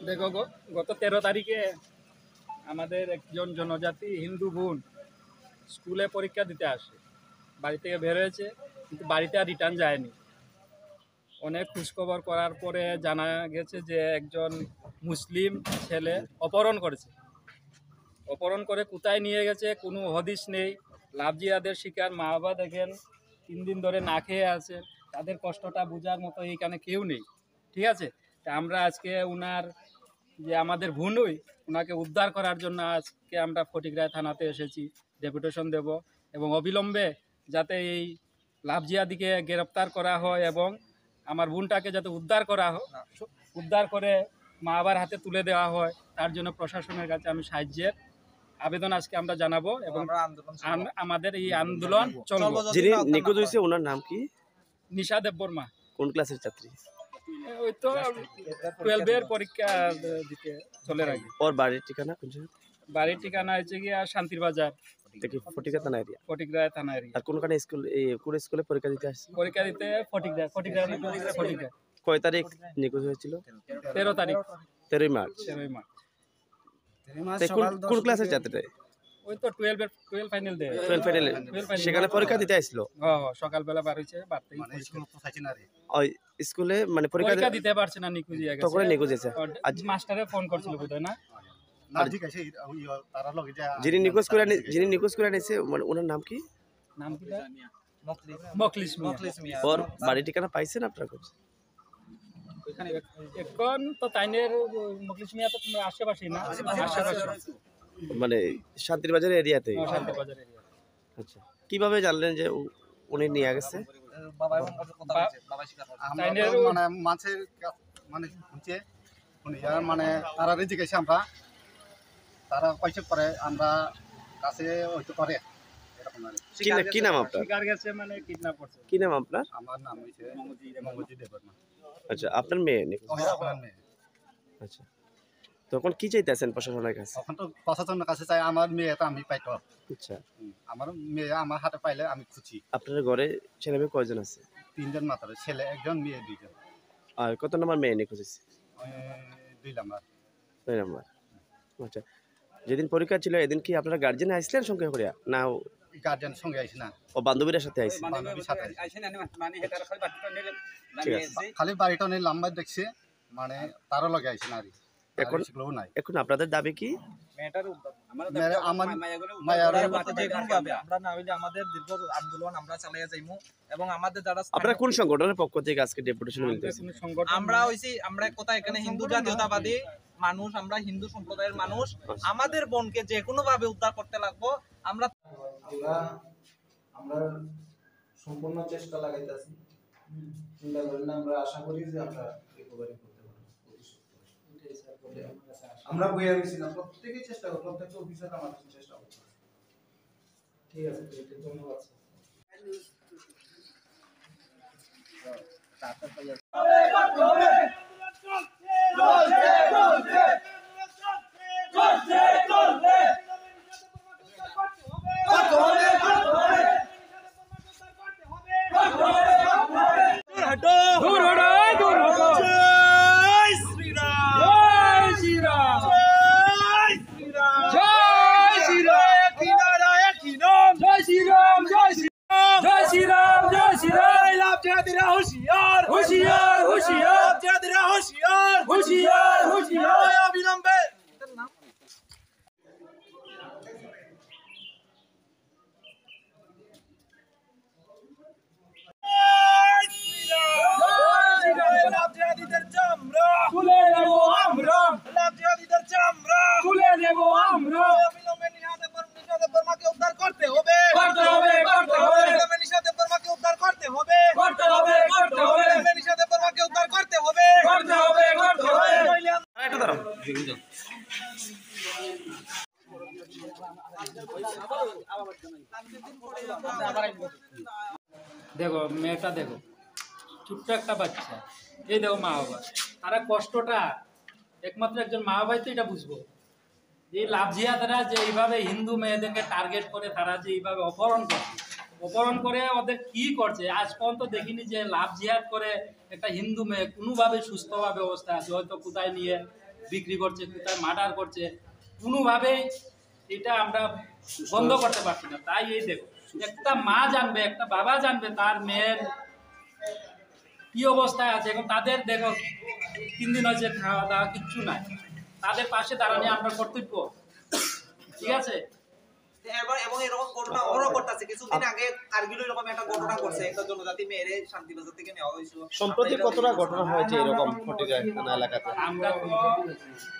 দেখো গত 13 তারিখে আমাদের একজন জনজাতি হিন্দু বোন স্কুলে পরীক্ষা দিতে আসে, বাড়ি থেকে বের হয়েছে কিন্তু বাড়িতে আর রিটার্ন যায়নি। অনেক খোঁজখবর করার পরে জানা গেছে যে একজন মুসলিম ছেলে অপহরণ করেছে। অপহরণ করে কোথায় নিয়ে গেছে কোনো হদিশ নেই। লাভ জিহাদের শিকার মা বাবা দেখেন 3 দিন ধরে না খেয়ে আছে, তাদের কষ্টটা বোঝার মতো এইখানে কেউ নেই। ঠিক আছে, তা আমরা আজকে উনার যে আমাদের বোনই ওনাকে উদ্ধার করার জন্য আজকে আমরা ফটিকরায় থানাতে এসেছি, ডেপুটেশন দেব এবং অবিলম্বে যাতে এই লাভ জিহাদিকে গ্রেপ্তার করা হয় এবং আমার বোনটাকে যাতে উদ্ধার করে মা বাবার হাতে তুলে দেওয়া হয়, তার জন্য প্রশাসনের কাছে আমি সাহায্যের আবেদন আজকে আমরা জানাবো এবং আমাদের এই আন্দোলন চলবে। যিনি নিখোঁজ হয়েছে ওনার নাম কি? নিশা দেববর্মা। কোন ক্লাসের ছাত্রী? ওই তো 12 এর পরীক্ষা দিতে চলে আগে। ওর বাড়ির ঠিকানা কোন জায়গা? বাড়ির ঠিকানা হচ্ছে গিয়া শান্তির বাজার, ফটিকরা থানা এরিয়া। ফটিকরায় থানা এরিয়া। আর কোনখানে স্কুল, কোন স্কুলে পরীক্ষা দিতে আসছে? পরীক্ষা দিতে ফটিকরায়। কয় তারিখ নিখোঁজ হয়েছিল? 13 তারিখ। 13 মার্চ। কোন ক্লাসের ছাত্রী? ওই তো 12 ফাইনাল দে। 12 ফাইনাল সেখানে পরীক্ষা দিতে আসলো। হ্যাঁ সকালবেলা বার হইছে, বাড়তেই ওই স্কুলে মানে পরীক্ষা দিতে পারছে না, নিখোঁজ হয়ে গেছে। তখন নিখোঁজ হয়েছে। আজ মাস্টারে ফোন করছিল বোধহয় না? যিনি নিখোঁজ করে নিয়েছে মানে ওনার নাম কি? নাম কি? মখলিস মিয়া। ওর বাড়ি ঠিকানা পাইছেন আপনারা? এখন তো তাইনের মখলিস মিয়া তো তোমরা আশেপাশেই না? আশেপাশে মানে শান্তির বাজার এরিয়াতে। শান্তির বাজার এরিয়া। আচ্ছা, কিভাবে জানলেন যে উনি নিয়ে গেছে? বাবা এবং কথা বলছে, বাবা স্বীকার করছে। আমরা মানে মাছের মানে শুনছে মানে তারা জিজ্ঞাসা আমরা তারা কইছে পরে আমরা কাছে হইতে পারে এরকম আর কি নাম আপনার? শিকার গেছে মানে কিডন্যাপ করছে। কি নাম আপনার? আমার নাম হইছে মঙ্গলজি দেববর্মা। আচ্ছা, আপনার মেয়ে নাকি? আপনার মেয়ে। আচ্ছা, তখন কি চাইতেছেন প্রশাসনের কাছে? এখন তো প্রশাসনের কাছে চাই আমার মেয়েটা আমি পাইতো। আচ্ছা, আমার মেয়ে আমার হাতে পাইলে আমি খুশি। আপনার ঘরে ছেলে মেয়ে কয়জন আছে? 3 জন মাত্র, ছেলে 1 জন, মেয়ে 2 জন। আর কত নম্বর মেয়ে নিখোঁজ হয়েছে? 2 নাম্বার। 2 নম্বর। আচ্ছা, যেদিন পরীক্ষা ছিল এদিন কি আপনারা গার্জেন আইছিলেন সঙ্গে করিয়া না গার্জিয়ান সঙ্গে আইছে না? ও বান্ধবীর সাথে আইছে? বান্ধবীর সাথে আইছে। মানে হেটার খালি বাটিটা নিলে খালি বাড়িটা নিয়ে লম্বা দেখছে, মানে তারও লগে আইছে না। এখন আপনাদের দাবি কি? আপনারা কোন সংগঠনের পক্ষ থেকে আজকে ডেপুটেশন মিলতেছেন? আমরা হইছি আমরা কোথায় এখানে হিন্দু জাতীয়তাবাদী মানুষ, আমরা হিন্দু সম্প্রদায়ের মানুষ। আমাদের বোনকে যে কোনো ভাবে উদ্ধার করতে লাগবো। আমরা সম্পূর্ণ চেষ্টা লাগাইতেছি। চিন্তা করেন, আমরা আশা করি যে আমরা রিকভারি করতে পারবো। আমরা বইয়া গেছি না, প্রত্যেকে চেষ্টা করবো, প্রত্যেকটা অফিসার আমাদের চেষ্টা করছে। ঠিক আছে, ধন্যবাদ। করতে হবে করতে হবে করতে হবে নিশাদ দেববর্মাকে উদ্ধার করতে হবে করতে হবে করতে হবে একটু দাঁড়াও দেখো মেয়েটা দেখো ছোট্ট একটা বাচ্চা এই দেখো মা বাবা তারা কষ্টটা একমাত্র একজন মা বাবাই তো এটা বুঝবো যে লাভজিয়াদারা যে এইভাবে হিন্দু মেয়েদেরকে টার্গেট করে তারা যে এইভাবে অপহরণ করে ওদের কি করছে আজ পর্যন্ত দেখিনি যে লাভ জিহাদ করে একটা হিন্দু মেয়ে কোনোভাবে সুস্থভাবে অবস্থা আছে হয়তো কোথায় নিয়ে বিক্রি করছে কোথায় মার্ডার করছে কোনোভাবেই এটা আমরা বন্ধ করতে পারছি না তাই এই দেখো একটা মা জানবে একটা বাবা জানবে তার মেয়ের কি অবস্থায় আছে এখন তাদের দেখো 3 দিন হয়েছে খাওয়া দাওয়া কিচ্ছু নাই তাদের পাশে দাঁড়ানো আমরা কর্তব্য ঠিক আছে এবং এরকম ঘটনা ওরও ঘটতেছে কিছুদিন আগে কারগিল এরকম একটা ঘটনা করছে একটা জনজাতি মেয়েরে শান্তিবাজার থেকে নেওয়া হয়েছিল সম্প্রতি কতটা ঘটনা হয়েছে এরকম ফটিকা থানা এলাকাতে আমরা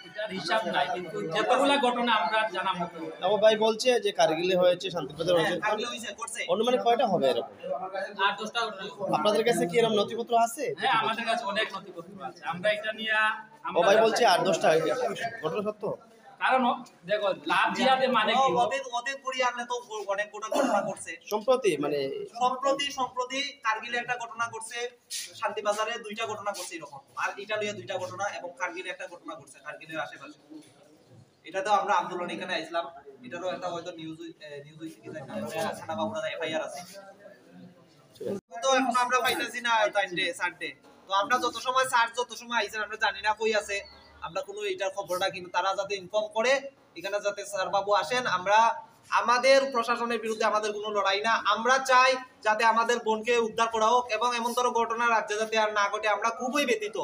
এটার হিসাব নাই কিন্তু যতগুলা ঘটনা আমরা জানা মতো আমার ভাই বলছে যে কারগিলে হয়েছে শান্তিবাজার হয়েছে কারগিল হয়েছে করছে অনুমানিক কয়টা হবে এরকম 8-10টা ঘটনা আপনাদের কাছে কি এরকম নথিপত্র আছে হ্যাঁ আমাদের কাছে অনেক নথিপত্র আছে আমরা এটা নিয়ে ও ভাই বলছে 8-10টা ঘটনা সত্য কারণ দেখো লাভ জিহাদের মানে কি ওদের পরিয়ালে তো অনেক ঘটনা করছে সম্প্রতি মানে সম্প্রতি কারগিলে একটা ঘটনা করছে শান্তিবাজারে 2টা ঘটনা করছে এরকম আর ইটালিয়া 2টা ঘটনা এবং কারগিলে একটা ঘটনা করছে কারগিলের আশেপাশে এটা তো আমরা আন্দোলন এখানে আইছিলাম এটারও একটা হয়তো নিউজ হইছে কি জানি না থানা বাবুরা এফআইআর আছে তো এখন আমরা পাইতাছি না সানডে তো আমরা যত সময় আইছেন আমরা জানি না কই আছে আমরা কোনো এটার খবরটা কিন্তু তারা যাতে ইনফর্ম করে এখানে যাতে স্যার বাবু আসেন আমরা আমাদের প্রশাসনের বিরুদ্ধে আমাদের কোনো লড়াই না আমরা চাই যাতে আমাদের বোনকে উদ্ধার করা হোক এবং এমনতর ঘটনা রাজ্যে যাতে আর না ঘটে আমরা খুবই ব্যথিত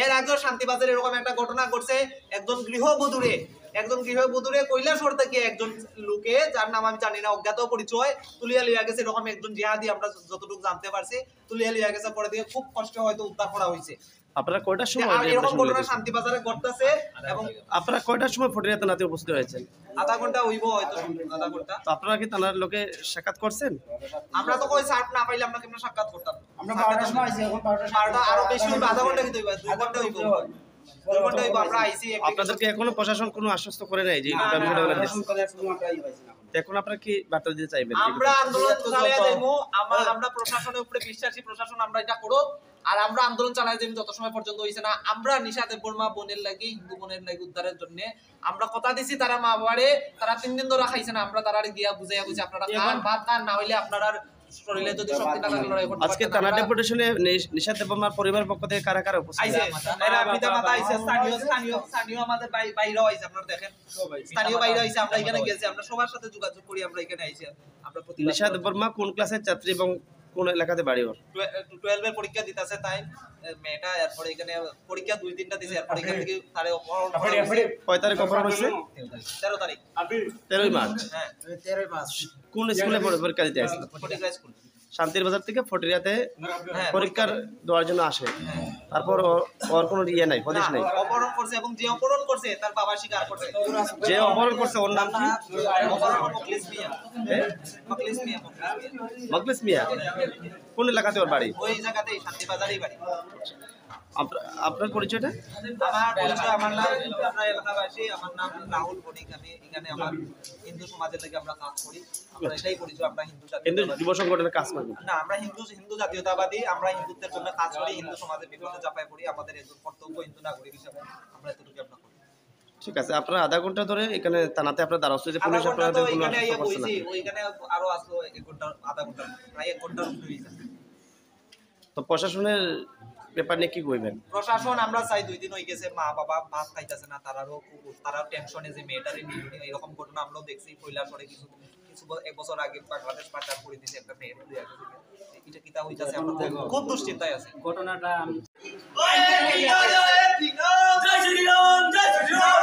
এর আগেও শান্তিবাজারে এরকম একটা ঘটনা ঘটছে একজন গৃহবধূরে কৈলাসহর থেকে একজন লোকে যার নাম আমি জানি না অজ্ঞাত পরিচয় তুলিয়া লিয়া গেছে এরকম একজন জিহাদি আমরা যতটুকু জানতে পারছি তুলিয়া লিয়া গেছে পরে দিয়ে খুব কষ্ট হয়তো উদ্ধার করা হয়েছে আপনারা কয়টার সময় এরকম ঘটনা শান্তিবাজারে ঘটতেছে এবং আপনারা কয়টার সময় ফটিকা থানাতে উপস্থিত হয়েছেন আধা ঘন্টা হইব হয়তো আধা ঘন্টা তো আপনারা কি থানার লোকে সাক্ষাৎ করছেন আমরা তো কই সার্ট না পাইলে আমরা কেমনে সাক্ষাৎ করতাম আমরা 12টার সময় আইছি এখন 12টা আরো বেশি হইব আধা ঘন্টা কিন্তু হইব 2 ঘন্টা হইব 2 ঘন্টা হইব আমরা আইছি আপনাদেরকে এখনো প্রশাসন কোনো আশ্বস্ত করে নাই যে এখন আপনারা কি বার্তা দিতে চাইবেন আমরা আন্দোলন চালিয়ে যাইব আমরা প্রশাসনের উপরে বিশ্বাসী প্রশাসন আমরা এটা করব আর আমরা আন্দোলন চালিয়ে যাইব যত সময় পর্যন্ত হইছে না আমরা নিশাদ দেববর্মা বোনের লাগি হিন্দু বোনের লাগি উদ্ধারের জন্য আমরা কথা দিছি তারা মা বাবারে তারা 3 দিন ধরে খাইছে না আমরা তারারে গিয়া বুঝাইয়া কইছি আপনারা খান ভাত খান না হইলে আপনারা শরীরে যদি শক্তি না থাকে লড়াই করতে আজকে থানা ডেপুটেশনে নিশাদ দেববর্মার পরিবারের পক্ষ থেকে কারা কারা উপস্থিত আইছে এরা পিতামাতা আইছে স্থানীয় আমাদের বাইরেও আইছে আপনারা দেখেন স্থানীয় বাইরে আইছে আমরা এখানে গেছি আমরা সবার সাথে যোগাযোগ করি আমরা এখানে আইছি আমরা নিশাদ দেববর্মা কোন ক্লাসের ছাত্রী এবং কোন এলাকাতে বাড়ি ওর 12 এর পরীক্ষা দিতেছে তাই মেয়েটা এরপর এখানে পরীক্ষা 2-3টা দিছে এরপর এখান থেকে তারে অপহরণ করা হয়েছে কয় তারিখ অপহরণ হয়েছে 13 তারিখ 13 মার্চ হ্যাঁ 13 মাস কোন স্কুলে পরীক্ষা দিতে আসছিল ফটিকা স্কুল শান্তির বাজার থেকে ফটিয়াতে হ্যাঁ পরীক্ষার দেওয়ার জন্য আসে তারপর ওর কোনো ইয়ে নাই হদিশ নাই অপহরণ করছে এবং যে অপহরণ করছে তার বাবা স্বীকার করছে যে অপহরণ করছে ওর নাম কি অপহরণ মখলিস মিয়া মখলিস মিয়া কোন এলাকাতে ওর বাড়ি ওই জায়গাতেই শান্তিবাজারেই বাড়ি আপনার পরিচয়টা আমার পরিচয় আমার নাম আমরা এলাকাবাসী আমার নাম রাহুল বণিক আমি এখানে আমার হিন্দু সমাজের থেকে আমরা কাজ করি আমরা এটাই পরিচয় আমরা হিন্দু হিন্দু জাতীয় যুব সংগঠনের কাজ করবেন না আমরা হিন্দু জাতীয়তাবাদী আমরা হিন্দুত্বের জন্য কাজ করি হিন্দু সমাজের বিপদে চাপায় পড়ি আমাদের একজন কর্তব্য হিন্দু নাগরিক হিসেবে আমরা এতটুকু আমরা করি ঠিক আছে আপনারা আধা ঘন্টা ধরে এখানে থানাতে আপনারা দ্বারস্থ যে পুলিশ আপনাদের কোনো এখানে আশ্বস্ত করছে না ওইখানে আরো আসলো 1 ঘন্টা আধা ঘন্টা প্রায় 1 ঘন্টার উপরে হয়ে যাবে তো প্রশাসনের ব্যাপার নিয়ে কি কইবেন প্রশাসন আমরা চাই 2 দিন হয়ে গেছে মা বাবা ভাত খাইতেছে না তারাও টেনশনে যে মেয়েটারে নিয়ে এরকম ঘটনা আমরাও দেখছি কৈলাসহরে কিছু 1 বছর আগে বাংলাদেশ পাচার করে দিয়েছে একটা মেয়ে এটা কিতা হইতাছে আমরা খুব দুশ্চিন্তায় আছি ঘটনাটা জয় শ্রীরাম জয় শ্রীরাম